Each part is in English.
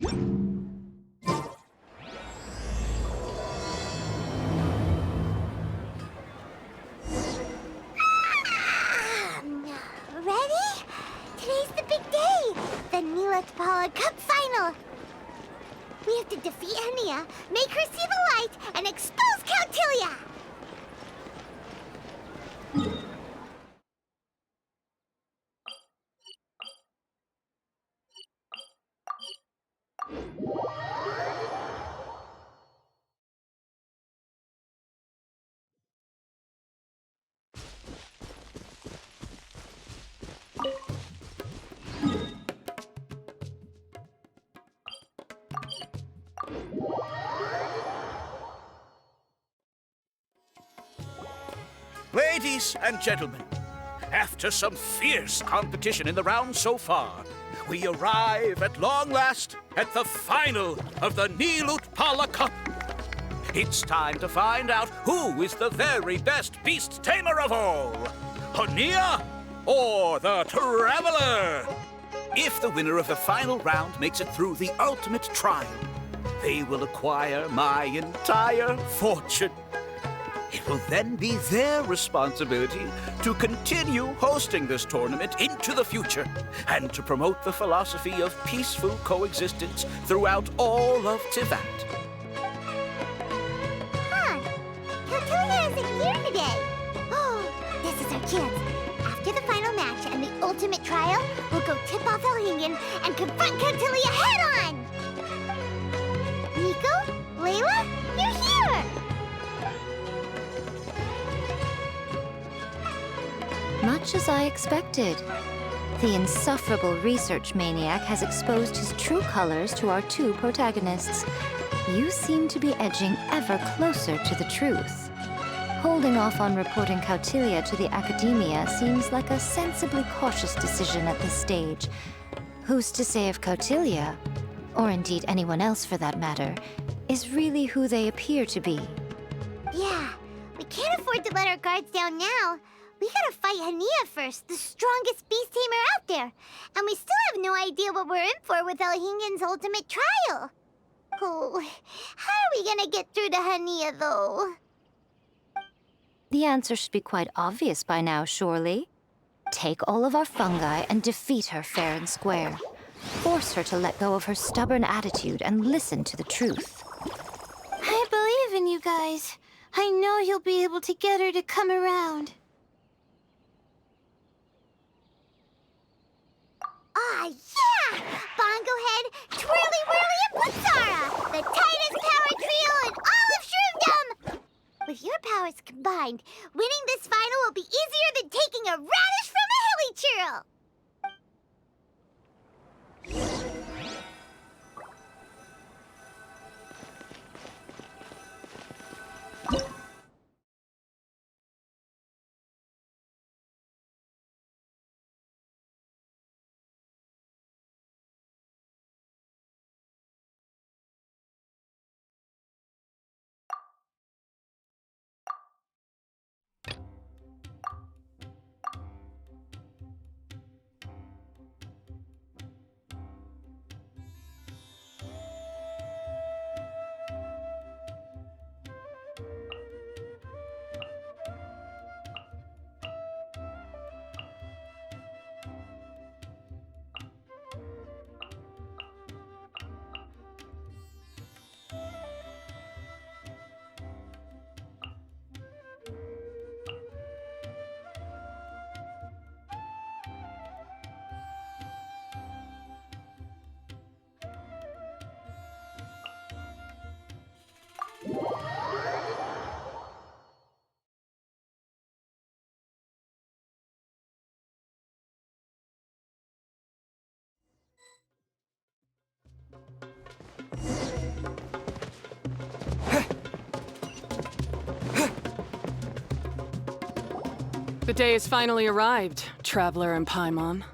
Ready? Today's the big day! The Neelatpala Cup Final! We have to defeat Hania, make her see the light, and expose Countilia! Ladies and gentlemen, after some fierce competition in the round so far, we arrive at long last at the final of the Neelatpala Cup. It's time to find out who is the very best beast tamer of all, Hania or the Traveler. If the winner of the final round makes it through the ultimate trial, they will acquire my entire fortune. It will then be their responsibility to continue hosting this tournament into the future and to promote the philosophy of peaceful coexistence throughout all of Teyvat. Huh. Countilia isn't here today. Oh, this is our chance. After the final match and the ultimate trial, we'll go tip off Elhingen and confront Countilia head-on! Nico? Layla? You're here! Much as I expected. The insufferable research maniac has exposed his true colors to our two protagonists. You seem to be edging ever closer to the truth. Holding off on reporting Countilia to the Academia seems like a sensibly cautious decision at this stage. Who's to say if Countilia, or indeed anyone else for that matter, is really who they appear to be? Yeah, we can't afford to let our guards down now. We gotta fight Hania first, the strongest beast tamer out there. And we still have no idea what we're in for with Elhingen's ultimate trial. Oh, how are we gonna get through to Hania, though? The answer should be quite obvious by now, surely. Take all of our fungi and defeat her fair and square. Force her to let go of her stubborn attitude and listen to the truth. I believe in you guys. I know you'll be able to get her to come around. Ah, yeah! Bongo Head, Twirly Whirly, and Blitzara! The tightest power trio in all of Shroomdom! With your powers combined, winning this final will be easier than taking a radish from a hilly churl! The day has finally arrived, Traveler and Paimon.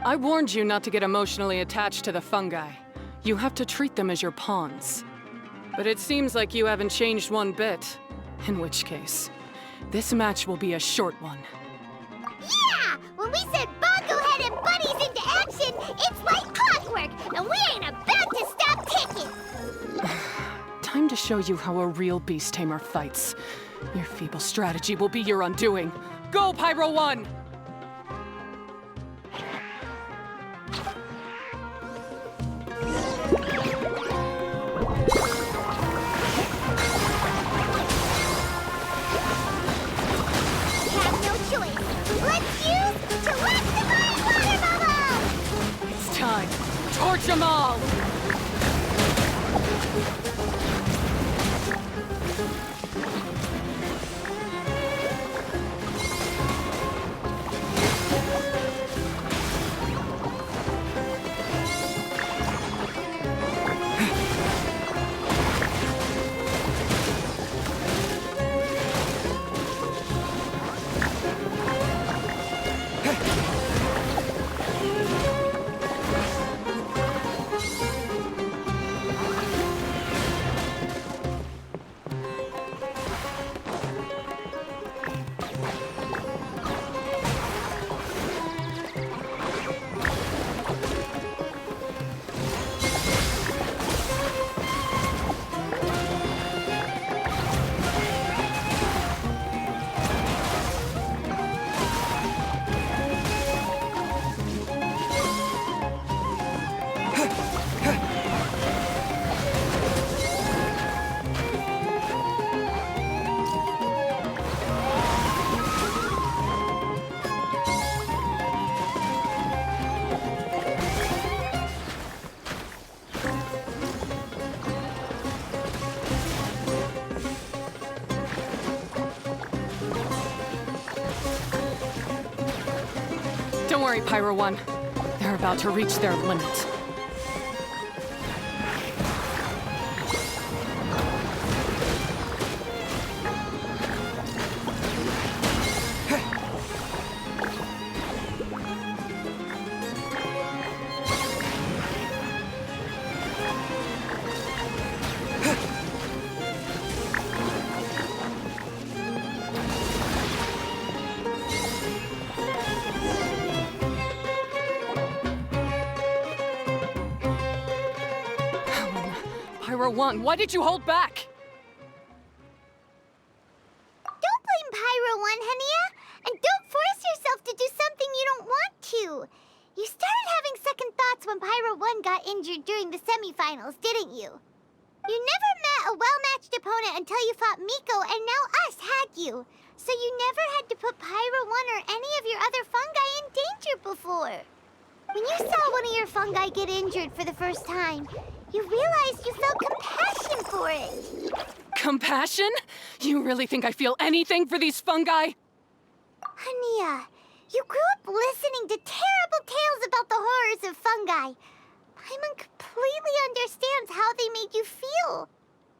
I warned you not to get emotionally attached to the fungi. You have to treat them as your pawns. But it seems like you haven't changed one bit. In which case, this match will be a short one. Yeah! When we send Bongo Head and buddies into action, it's like clockwork, and we ain't about to stop! show you how a real beast tamer fights. Your feeble strategy will be your undoing. Go, Pyro 1! Have no choice. Let's use Teleptify Water Bubble! It's time. Torch them all! Don't worry, Pyro 1. They're about to reach their limit. Pyro 1, why did you hold back? Don't blame Pyro 1, Hania. And don't force yourself to do something you don't want to. You started having second thoughts when Pyro 1 got injured during the semifinals, didn't you? You never met a well-matched opponent until you fought Miko, and now us had you. So you never had to put Pyro 1 or any of your other fungi in danger before. When you saw one of your fungi get injured for the first time, you realized you felt compassion for it. Compassion? You really think I feel anything for these fungi? Hania, you grew up listening to terrible tales about the horrors of fungi. Paimon completely understands how they made you feel.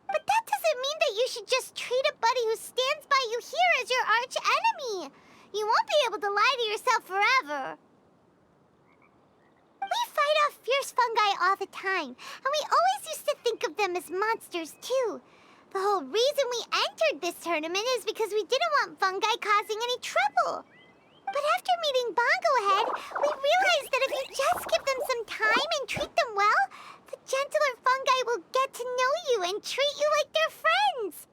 But that doesn't mean that you should just treat a buddy who stands by you here as your arch enemy. You won't be able to lie to yourself forever. We fight off fierce fungi all the time, and we always used to think of them as monsters, too. The whole reason we entered this tournament is because we didn't want fungi causing any trouble. But after meeting Bongo Head, we realized that if you just give them some time and treat them well, the gentler fungi will get to know you and treat you like their friends.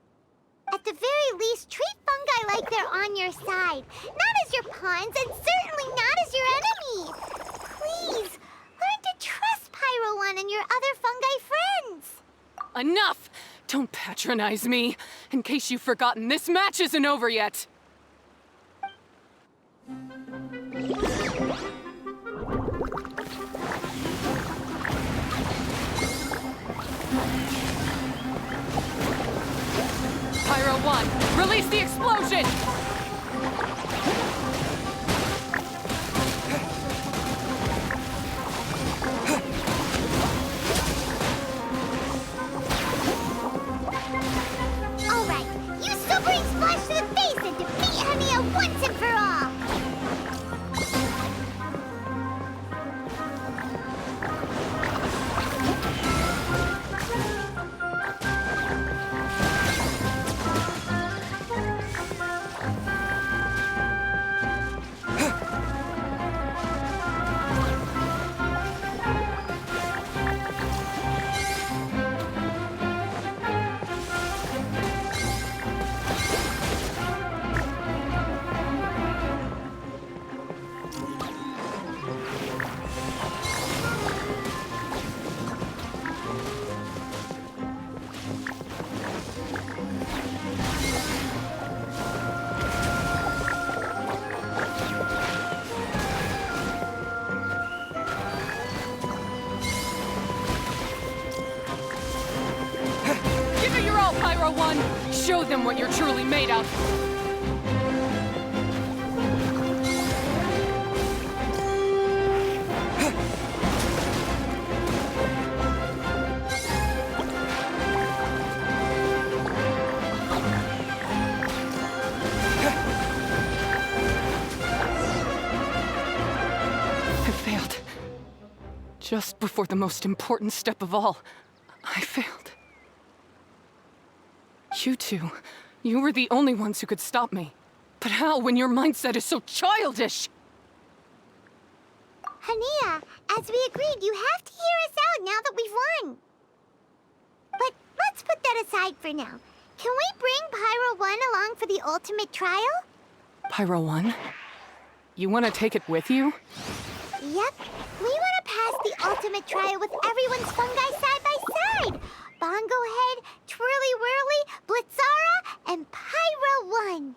At the very least, treat fungi like they're on your side, not as your pawns, and certainly not as your enemy. Please, learn to trust Pyro 1 and your other fungi friends. Enough! Don't patronize me. In case you've forgotten, this match isn't over yet. Pyro 1, release the explosion! All right, use Sobering Splash to the face and defeat Hania once and for all. Pyro One, show them what you're truly made of. I failed. Just before the most important step of all, I failed. You two, you were the only ones who could stop me. But how when your mindset is so childish? Hania, as we agreed, you have to hear us out now that we've won. But let's put that aside for now. Can we bring Pyro 1 along for the ultimate trial? Pyro One? You want to take it with you? Yep. We want to pass the ultimate trial with everyone's fungi side by side. Bongo Head, Twirly Whirly, Blitzara, and Pyro 1.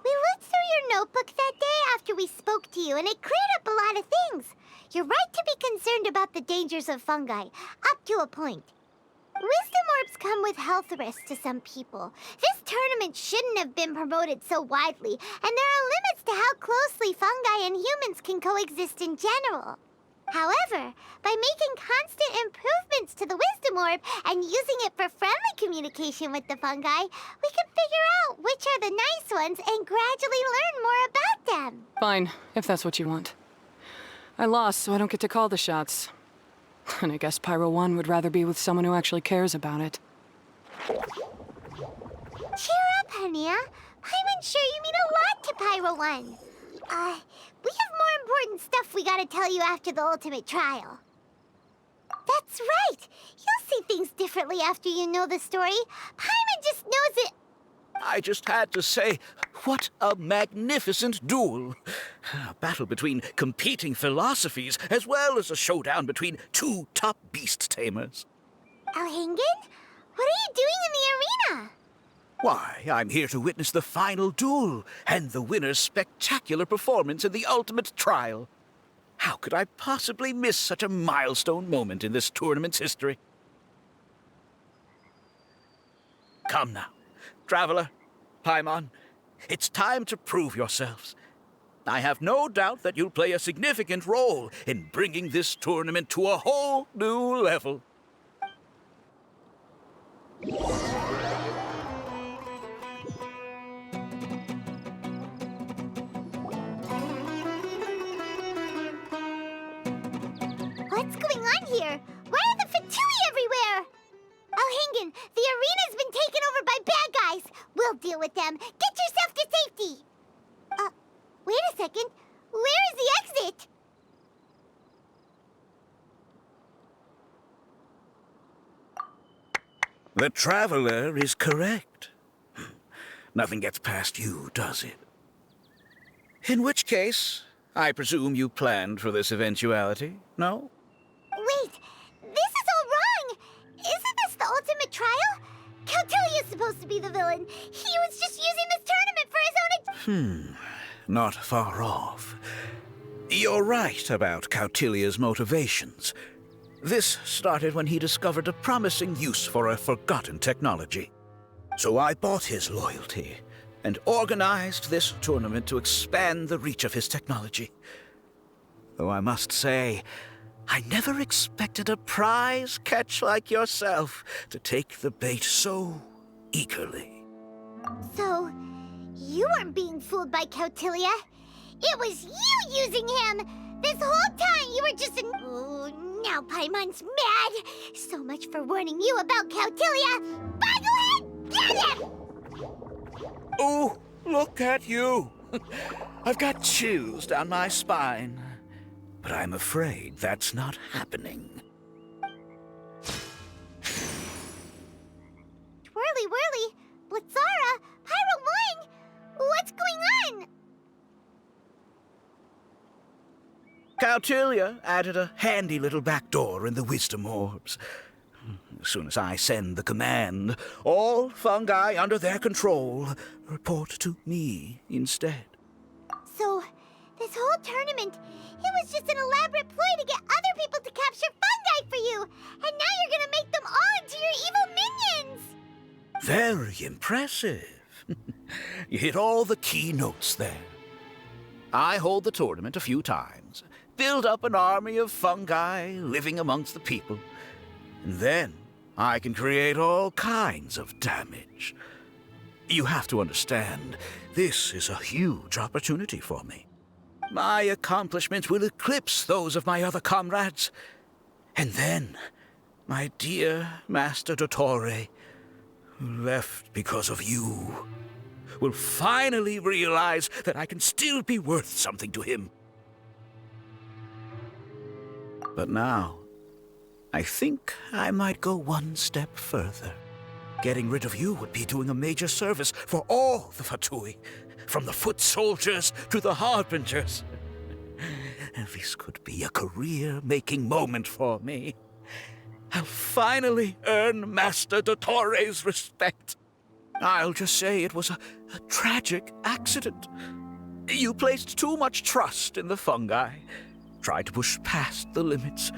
We looked through your notebook that day after we spoke to you, and it cleared up a lot of things. You're right to be concerned about the dangers of fungi, up to a point. Wisdom orbs come with health risks to some people. This tournament shouldn't have been promoted so widely, and there are limits to how closely fungi and humans can coexist in general. However, by making constant improvements to the Wisdom Orb and using it for friendly communication with the fungi, we can figure out which are the nice ones and gradually learn more about them. Fine, if that's what you want. I lost, so I don't get to call the shots. And I guess Pyro One would rather be with someone who actually cares about it. Cheer up, Hania. I'm sure you mean a lot to Pyro 1. We have more important stuff we gotta tell you after the ultimate trial. That's right. You'll see things differently after you know the story. Paimon just knows it. I just had to say, what a magnificent duel. A battle between competing philosophies, as well as a showdown between two top beast tamers. Alhingen? What are you doing in the arena? Why, I'm here to witness the final duel and the winner's spectacular performance in the ultimate trial. How could I possibly miss such a milestone moment in this tournament's history? Come now, Traveler, Paimon, it's time to prove yourselves. I have no doubt that you'll play a significant role in bringing this tournament to a whole new level. What's going on here? Why are the Fatui everywhere? Alhingen, the arena's been taken over by bad guys. We'll deal with them. Get yourself to safety. Wait a second. Where is the exit? The Traveler is correct. Nothing gets past you, does it? In which case, I presume you planned for this eventuality, no? Wait, this is all wrong. Isn't this the ultimate trial? Cautilia's supposed to be the villain. He was just using this tournament for his own... Not far off. You're right about Cautilia's motivations. This started when he discovered a promising use for a forgotten technology. So I bought his loyalty and organized this tournament to expand the reach of his technology. Though I must say, I never expected a prize catch like yourself to take the bait so eagerly. So, you weren't being fooled by Cautilia. It was you using him. This whole time you were just an... Oh, now Paimon's mad. So much for warning you about Cautilia. Boglehead, get him! Oh, look at you. I've got chills down my spine. But I'm afraid that's not happening. Twirly Whirly, Blitzara, Pyro 1, what's going on? Cautilia added a handy little back door in the Wisdom Orbs. As soon as I send the command, all fungi under their control report to me instead. So, This whole tournament, it was just an elaborate ploy to get other people to capture fungi for you! And now you're gonna make them all into your evil minions! Very impressive. You hit all the key notes there. I hold the tournament a few times, build up an army of fungi living amongst the people, and then I can create all kinds of damage. You have to understand, this is a huge opportunity for me. My accomplishments will eclipse those of my other comrades. And then, my dear Master Dottore, who left because of you, will finally realize that I can still be worth something to him. But now, I think I might go one step further. Getting rid of you would be doing a major service for all the Fatui, from the foot soldiers to the harbingers. And this could be a career-making moment for me. I'll finally earn Master Dottore's respect. I'll just say it was a tragic accident. You placed too much trust in the fungi, tried to push past the limits,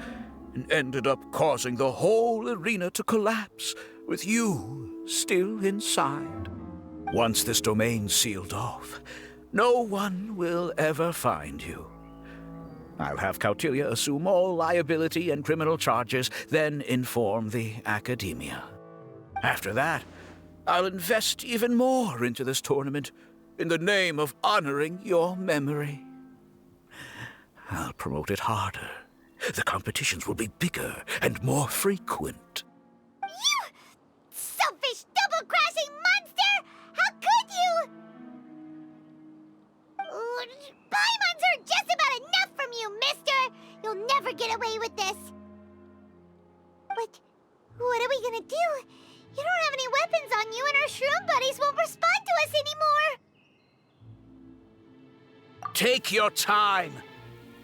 and ended up causing the whole arena to collapse, with you still inside. Once this domain's sealed off, no one will ever find you. I'll have Cautilia assume all liability and criminal charges, then inform the Academia. After that, I'll invest even more into this tournament in the name of honoring your memory. I'll promote it harder. The competitions will be bigger and more frequent. You selfish, double-crashing monster! How could you? Paimons are just about enough from you, mister! You'll never get away with this. But what are we gonna do? You don't have any weapons on you, and our shroom buddies won't respond to us anymore. Take your time.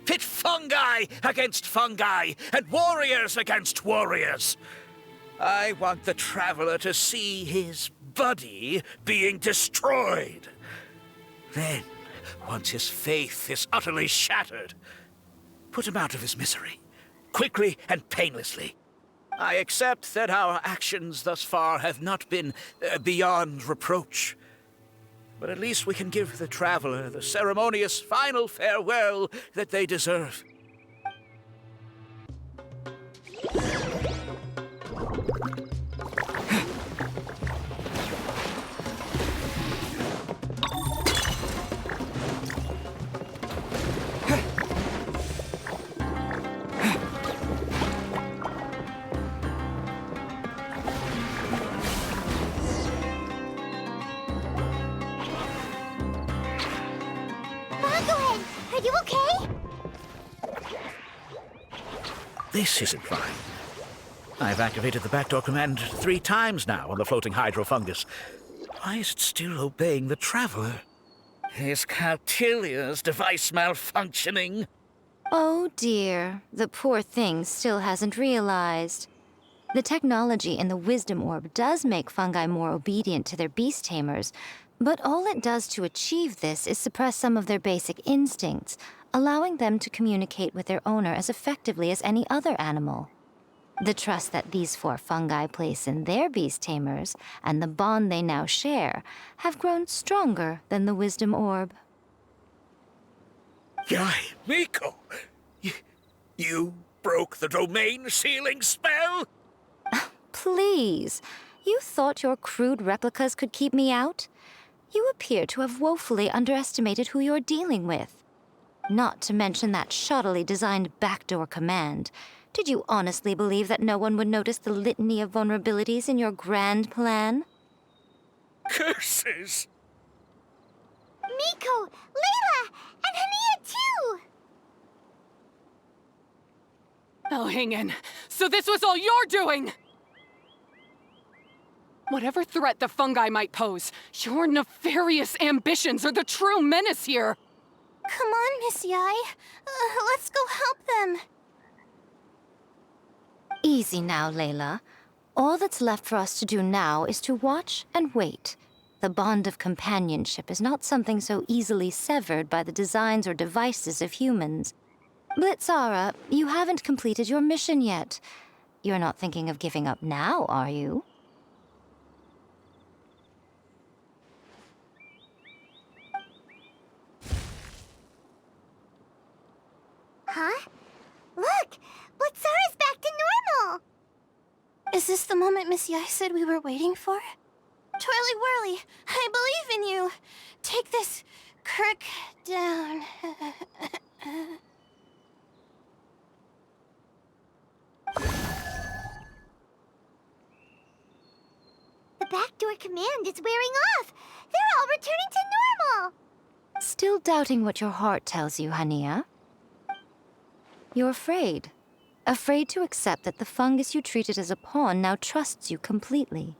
Pit fungi against fungi, and warriors against warriors. I want the Traveler to see his buddy being destroyed. Then, once his faith is utterly shattered, put him out of his misery, quickly and painlessly. I accept that our actions thus far have not been beyond reproach. But at least we can give the Traveler the ceremonious final farewell that they deserve. Are you okay? This isn't right. I've activated the backdoor command 3 times now on the floating hydrofungus. Why is it still obeying the Traveler? Is Cautilia's device malfunctioning? Oh dear, the poor thing still hasn't realized. The technology in the Wisdom Orb does make fungi more obedient to their beast tamers, but all it does to achieve this is suppress some of their basic instincts, allowing them to communicate with their owner as effectively as any other animal. The trust that these 4 fungi place in their beast tamers, and the bond they now share, have grown stronger than the Wisdom Orb. Guy, Miko! You broke the domain sealing spell? Please, you thought your crude replicas could keep me out? You appear to have woefully underestimated who you're dealing with. Not to mention that shoddily designed backdoor command. Did you honestly believe that no one would notice the litany of vulnerabilities in your grand plan? Curses! Miko, Layla, and Hania too! Elhingen, so this was all you're doing! Whatever threat the fungi might pose, your nefarious ambitions are the true menace here! Come on, Miss Yai. Let's go help them. Easy now, Layla. All that's left for us to do now is to watch and wait. The bond of companionship is not something so easily severed by the designs or devices of humans. Blitzara, you haven't completed your mission yet. You're not thinking of giving up now, are you? Huh? Look! Blitzara's back to normal! Is this the moment Miss Yai said we were waiting for? Twirly Whirly, I believe in you. Take this crook down. The backdoor command is wearing off! They're all returning to normal! Still doubting what your heart tells you, Hania? You're afraid. Afraid to accept that the fungus you treated as a pawn now trusts you completely.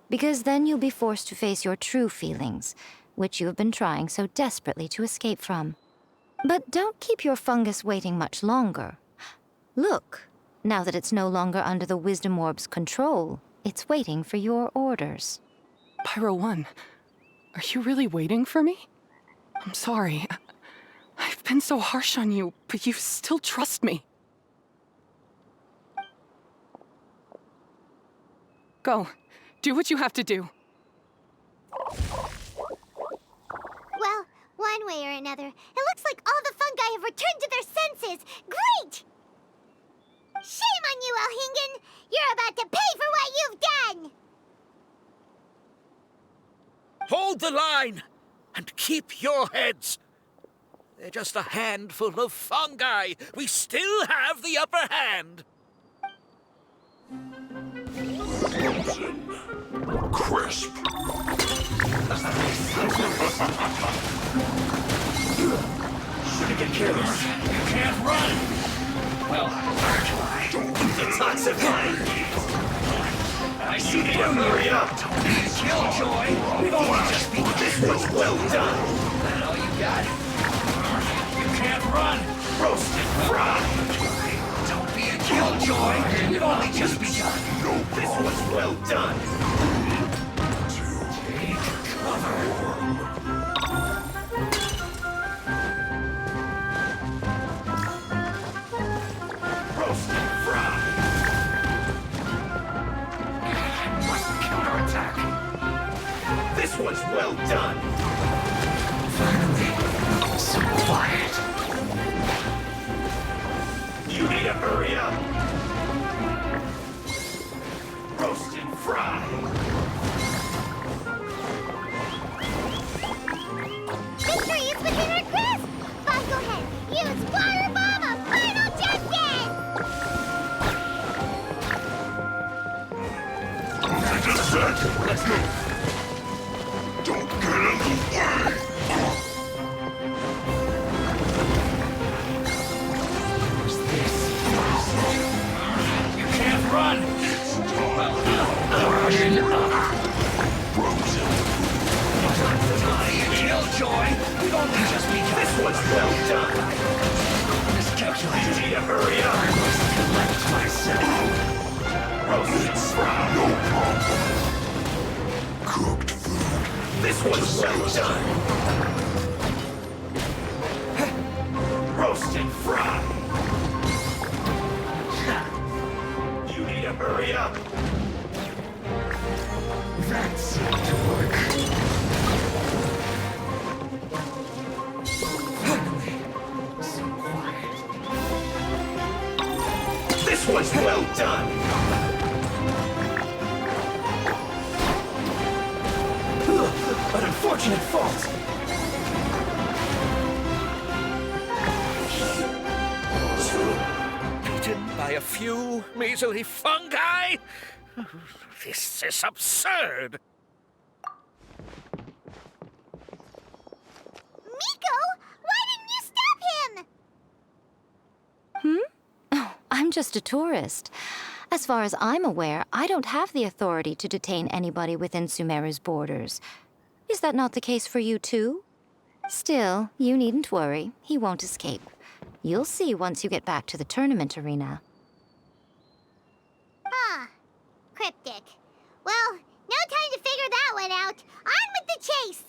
Because then you'll be forced to face your true feelings, which you have been trying so desperately to escape from. But don't keep your fungus waiting much longer. Look, now that it's no longer under the Wisdom Orb's control, it's waiting for your orders. Pyro 1, are you really waiting for me? I'm sorry. I've been so harsh on you, but you still trust me. Go. Do what you have to do. Well, one way or another, it looks like all the fungi have returned to their senses! Great! Shame on you, Elhingen! You're about to pay for what you've done! Hold the line and keep your heads. They're just a handful of fungi. We still have the upper hand. Crisp. Shouldn't get careless. You can't run! Well, detoxify! I see you! Hurry up! Killjoy! We've only just begun. This was well done! That all you got? You can't run! Roasted fried! Don't be a killjoy! We've only just begun! This was well done! Take cover! Roasted fried! Must counterattack! This was well done! Finally, so quiet! You need to hurry up! Roast and fry! Victory is within our grasp! Bob, go ahead! Use Fire Bomb of Final Justice! Just set. Let's move! Don't get in the way. What's this? You can't run! Russian up! Frozen. Killjoy! We've only just begun! This was well done. Miscalculated! You need to hurry up. I must collect myself! Roasted fry. No problem. Cooked food. This was well done! Roasted fry. You need to hurry up. That seemed to work. Finally, so quiet. This was well done. An unfortunate fault. Beaten by a few measly fungi? This is absurd. Miko! Why didn't you stop him? Oh, I'm just a tourist. As far as I'm aware, I don't have the authority to detain anybody within Sumeru's borders. Is that not the case for you too? Still, you needn't worry. He won't escape. You'll see once you get back to the tournament arena. Cryptic. Well, no time to figure that one out. On chase!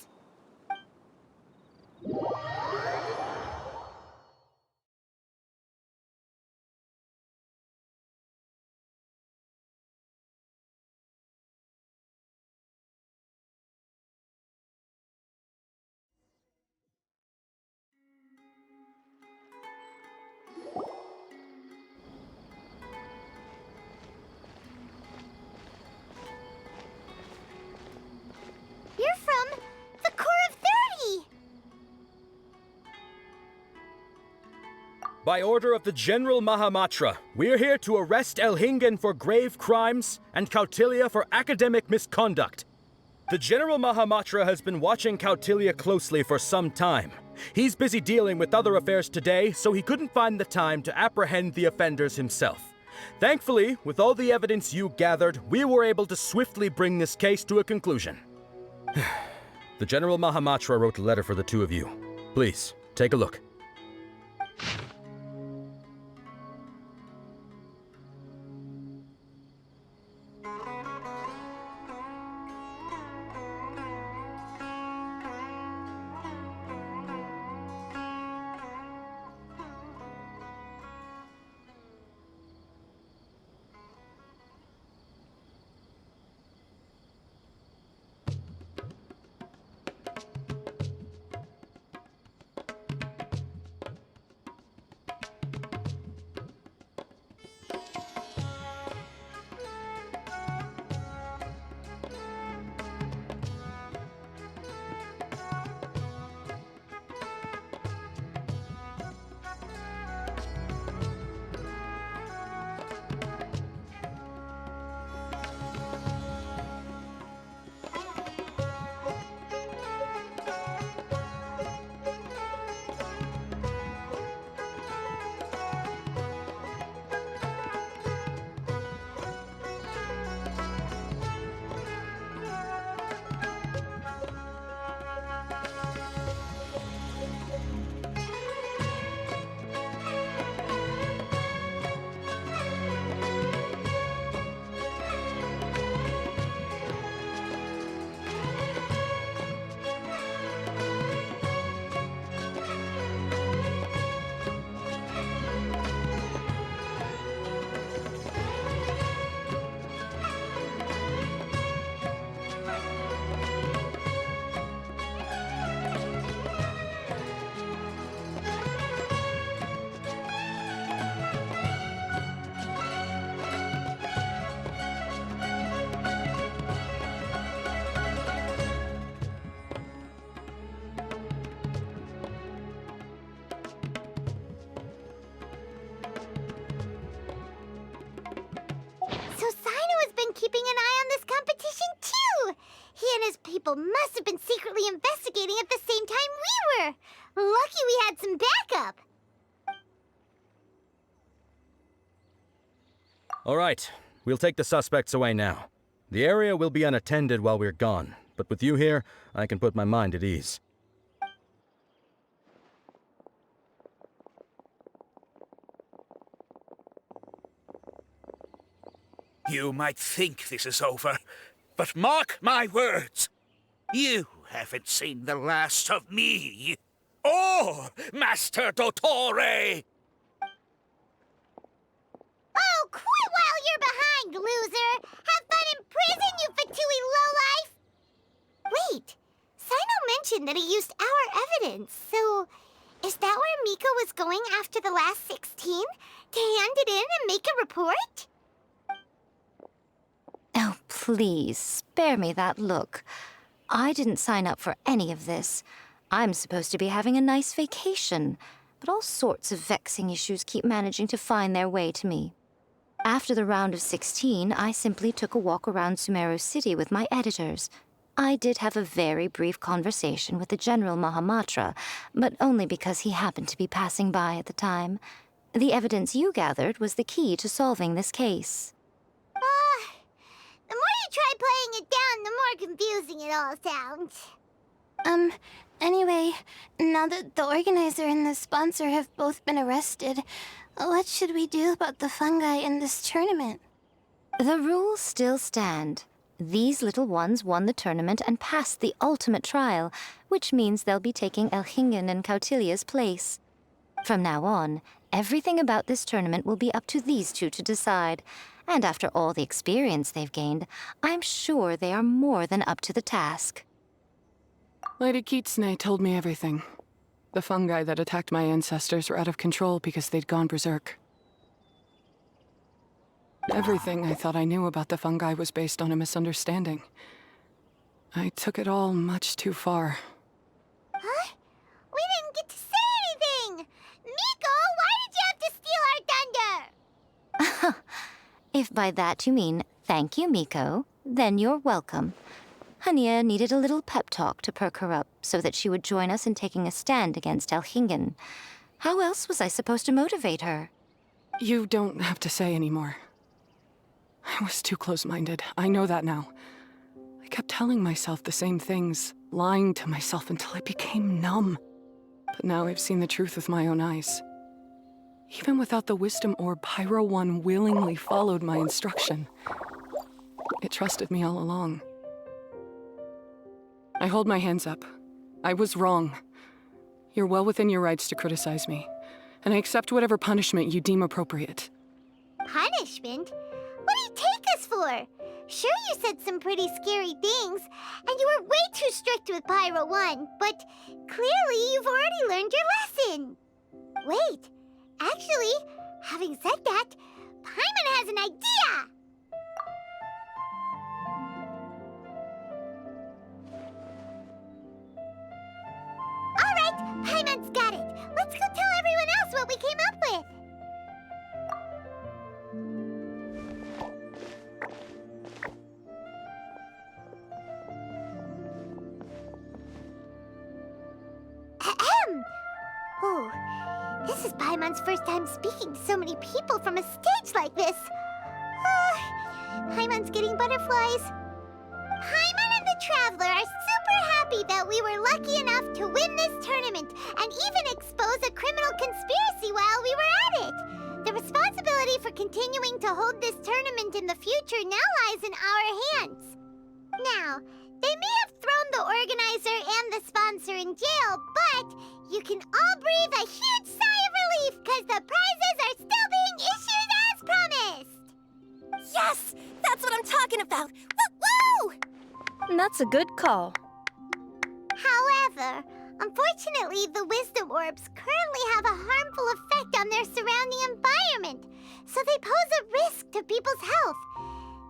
You're from the Core of 30! By order of the General Mahamatra, we're here to arrest Elhingen for grave crimes and Kautilya for academic misconduct. The General Mahamatra has been watching Kautilya closely for some time. He's busy dealing with other affairs today, so he couldn't find the time to apprehend the offenders himself. Thankfully, with all the evidence you gathered, we were able to swiftly bring this case to a conclusion. The General Mahamatra wrote a letter for the two of you. Please, take a look. Keeping an eye on this competition, too! He and his people must have been secretly investigating at the same time we were! Lucky we had some backup! All right, we'll take the suspects away now. The area will be unattended while we're gone, but with you here, I can put my mind at ease. You might think this is over, but mark my words. You haven't seen the last of me. Or Master Dottore! Oh, quit while you're behind, loser! Have fun in prison, you fatui lowlife! Wait, Sino mentioned that he used our evidence, so is that where Mika was going after the last 16? To hand it in and make a report? Oh, please, spare me that look. I didn't sign up for any of this. I'm supposed to be having a nice vacation, but all sorts of vexing issues keep managing to find their way to me. After the round of 16, I simply took a walk around Sumeru City with my editors. I did have a very brief conversation with the General Mahamatra, but only because he happened to be passing by at the time. The evidence you gathered was the key to solving this case. The more you try playing it down, the more confusing it all sounds. Anyway, now that the organizer and the sponsor have both been arrested, what should we do about the fungi in this tournament? The rules still stand. These little ones won the tournament and passed the ultimate trial, which means they'll be taking Elhingen and Cautilia's place. From now on, everything about this tournament will be up to these two to decide. And after all the experience they've gained, I'm sure they are more than up to the task. Lady Kitsune told me everything. The fungi that attacked my ancestors were out of control because they'd gone berserk. Everything I thought I knew about the fungi was based on a misunderstanding. I took it all much too far. Huh? We didn't get to say anything! Miko, why did you have to steal our thunder? If by that you mean thank you, Miko, then you're welcome. Hania needed a little pep talk to perk her up so that she would join us in taking a stand against Elhingen. How else was I supposed to motivate her? You don't have to say anymore. I was too close-minded. I know that now. I kept telling myself the same things, lying to myself until I became numb. But now I've seen the truth with my own eyes. Even without the wisdom orb, Pyro 1 willingly followed my instruction. It trusted me all along. I hold my hands up. I was wrong. You're well within your rights to criticize me, and I accept whatever punishment you deem appropriate. Punishment? What do you take us for? Sure, you said some pretty scary things, and you were way too strict with Pyro 1, but clearly you've already learned your lesson. Wait, actually, having said that, Paimon has an idea! Alright, Paimon's got it. Let's go tell everyone else what we came up with. Ahem. Oh, this is Paimon's first time speaking to so many people from a stage like this. Paimon's getting butterflies. Paimon and the Traveler are super happy that we were lucky enough to win this tournament and even expose a criminal conspiracy while we were at it. The responsibility for continuing to hold this tournament in the future now lies in our hands. Now, they may have thrown the organizer and the sponsor in jail, but you can all breathe a huge sigh of relief because the prizes are still being issued as promised! Yes! That's what I'm talking about! Woo-woo! That's a good call. However, unfortunately, the wisdom orbs currently have a harmful effect on their surrounding environment, so they pose a risk to people's health.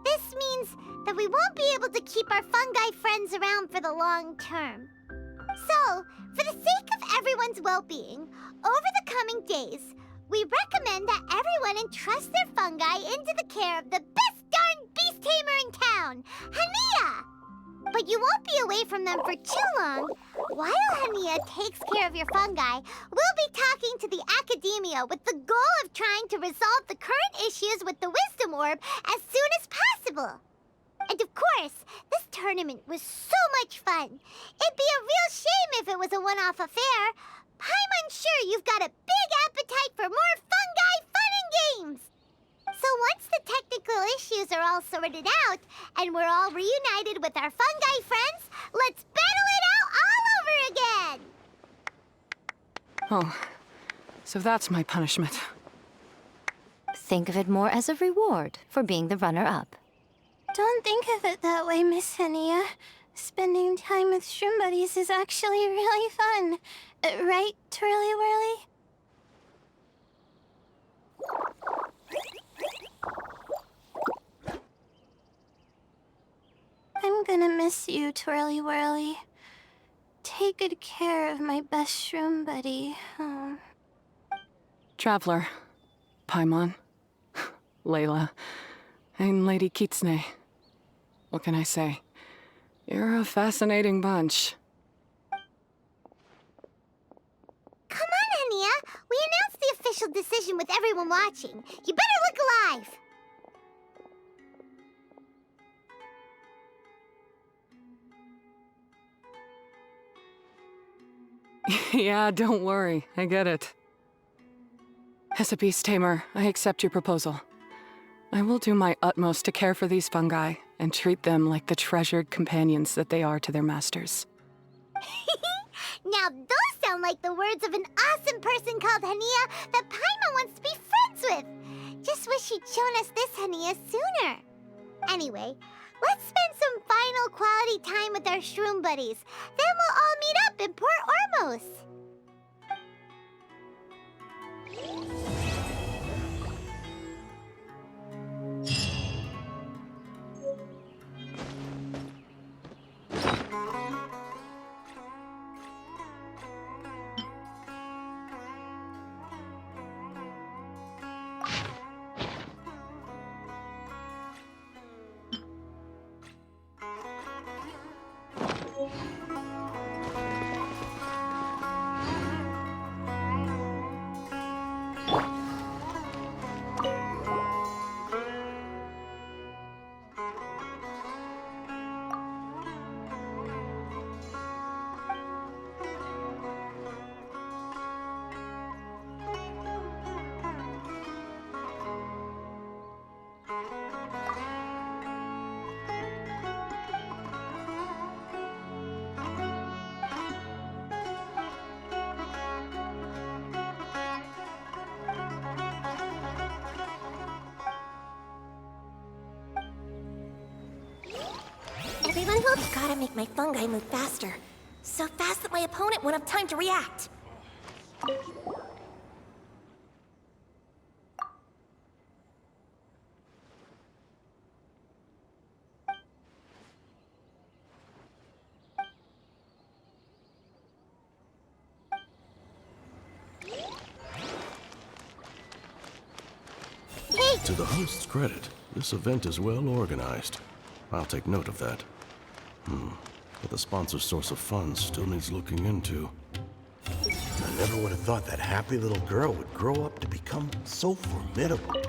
This means that we won't be able to keep our fungi friends around for the long term. So, for the sake of everyone's well-being, over the coming days, we recommend that everyone entrust their fungi into the care of the best darn beast tamer in town, Hania! But you won't be away from them for too long. While Hania takes care of your fungi, we'll be talking to the academia with the goal of trying to resolve the current issues with the wisdom orb as soon as possible. And of course, this tournament was so much fun. It'd be a real shame if it was a one-off affair. I'm sure you've got a big appetite for more fungi fun and games. So once the technical issues are all sorted out, and we're all reunited with our fungi friends, let's battle it out all over again! Oh, so that's my punishment. Think of it more as a reward for being the runner-up. Don't think of it that way, Miss Hania. Spending time with shroom buddies is actually really fun. Right, Twirly Whirly? I'm gonna miss you, Twirly Whirly. Take good care of my best shroom buddy. Oh. Traveler, Paimon, Layla, and Lady Kitsune. What can I say? You're a fascinating bunch. Come on, Hania. We announced the official decision with everyone watching. You better look alive. Yeah, don't worry. I get it. As a beast tamer, I accept your proposal. I will do my utmost to care for these fungi and treat them like the treasured companions that they are to their masters. Now those sound like the words of an awesome person called Hania that Paimon wants to be friends with. Just wish she'd shown us this Hania sooner. Anyway, let's spend some final quality time with our shroom buddies. Then we'll all meet up in Port Ormos. Everyone will gotta make my fungi move faster. So fast that my opponent won't have time to react. To the host's credit, this event is well organized. I'll take note of that. But the sponsor's source of funds still needs looking into. I never would have thought that happy little girl would grow up to become so formidable.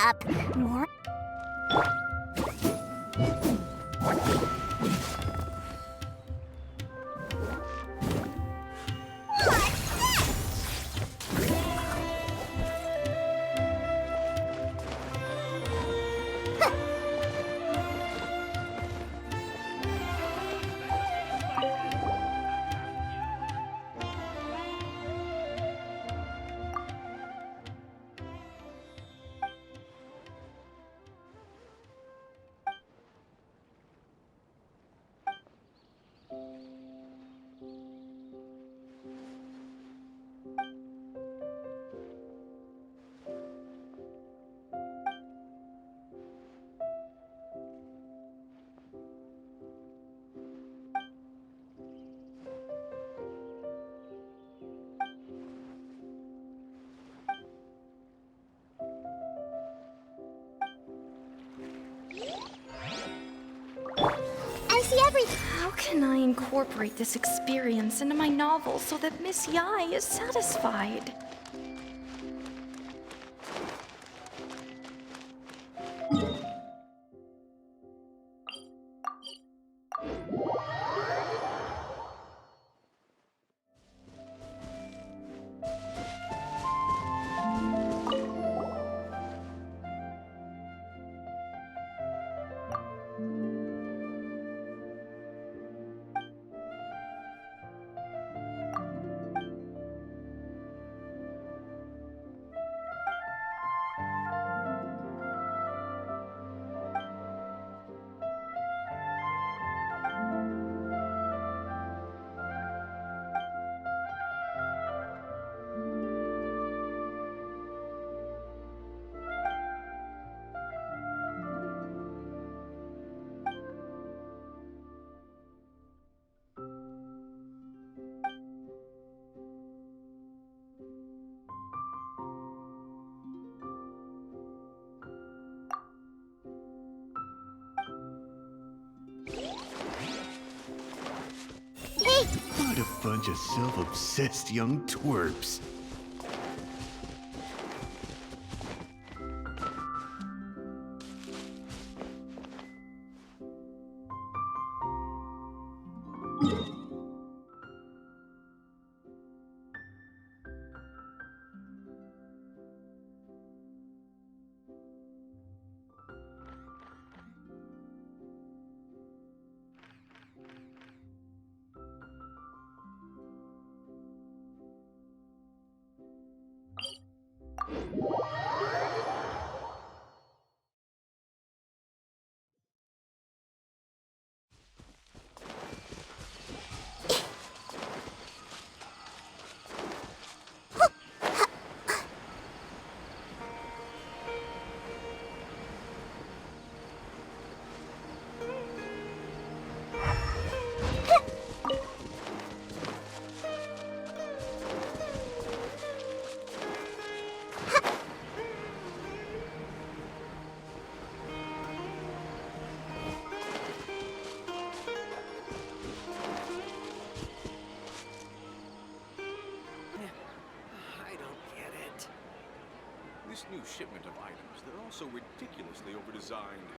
Up. More. How can I incorporate this experience into my novel so that Miss Yai is satisfied? Bunch of self-obsessed young twerps. This new shipment of items, they're all so ridiculously overdesigned.